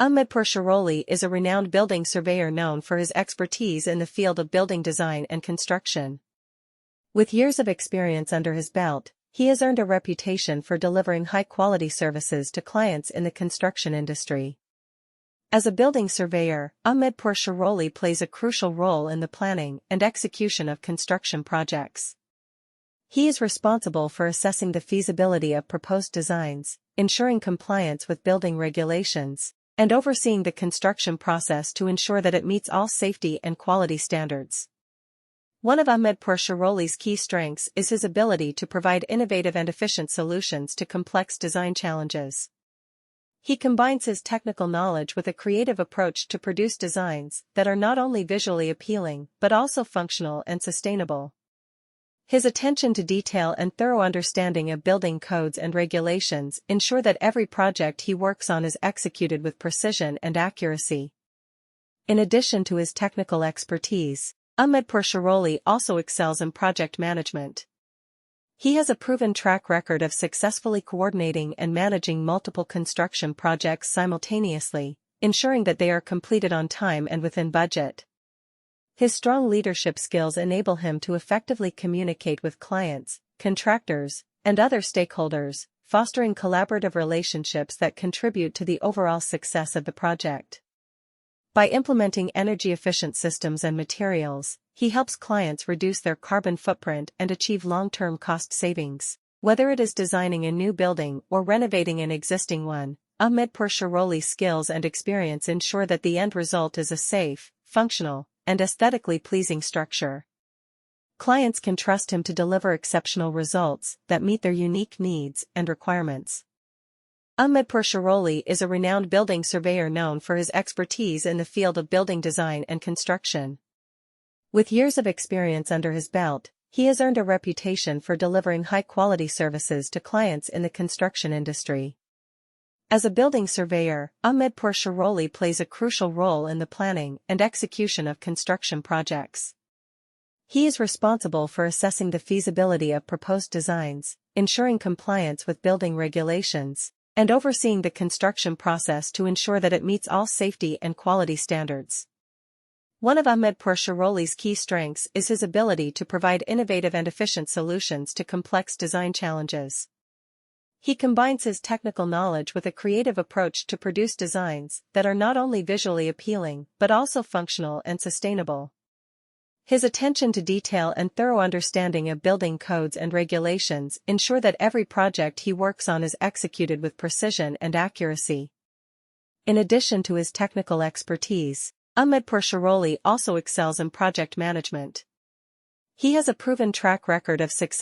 Ahmedpur Chauroli is a renowned building surveyor known for his expertise in the field of building design and construction. With years of experience under his belt, he has earned a reputation for delivering high-quality services to clients in the construction industry. As a building surveyor, Ahmedpur Chauroli plays a crucial role in the planning and execution of construction projects. He is responsible for assessing the feasibility of proposed designs, ensuring compliance with building regulations, and overseeing the construction process to ensure that it meets all safety and quality standards. One of Ahmedpur Chauroli's key strengths is his ability to provide innovative and efficient solutions to complex design challenges. He combines his technical knowledge with a creative approach to produce designs that are not only visually appealing but also functional and sustainable. His attention to detail and thorough understanding of building codes and regulations ensure that every project he works on is executed with precision and accuracy. In addition to his technical expertise, Ahmedpur Chauroli also excels in project management. He has a proven track record of successfully coordinating and managing multiple construction projects simultaneously, ensuring that they are completed on time and within budget. His strong leadership skills enable him to effectively communicate with clients, contractors, and other stakeholders, fostering collaborative relationships that contribute to the overall success of the project. By implementing energy-efficient systems and materials, he helps clients reduce their carbon footprint and achieve long-term cost savings. Whether it is designing a new building or renovating an existing one, Ahmedpur Chauroli's skills and experience ensure that the end result is a safe, functional, and aesthetically pleasing structure. Clients can trust him to deliver exceptional results that meet their unique needs and requirements. Ahmedpur Chauroli is a renowned building surveyor known for his expertise in the field of building design and construction. With years of experience under his belt, he has earned a reputation for delivering high-quality services to clients in the construction industry. As a building surveyor, Ahmedpur Chauroli plays a crucial role in the planning and execution of construction projects. He is responsible for assessing the feasibility of proposed designs, ensuring compliance with building regulations, and overseeing the construction process to ensure that it meets all safety and quality standards. One of Ahmedpur Chauroli's key strengths is his ability to provide innovative and efficient solutions to complex design challenges. He combines his technical knowledge with a creative approach to produce designs that are not only visually appealing but also functional and sustainable. His attention to detail and thorough understanding of building codes and regulations ensure that every project he works on is executed with precision and accuracy. In addition to his technical expertise, Ahmedpur Chauroli also excels in project management. He has a proven track record of successfully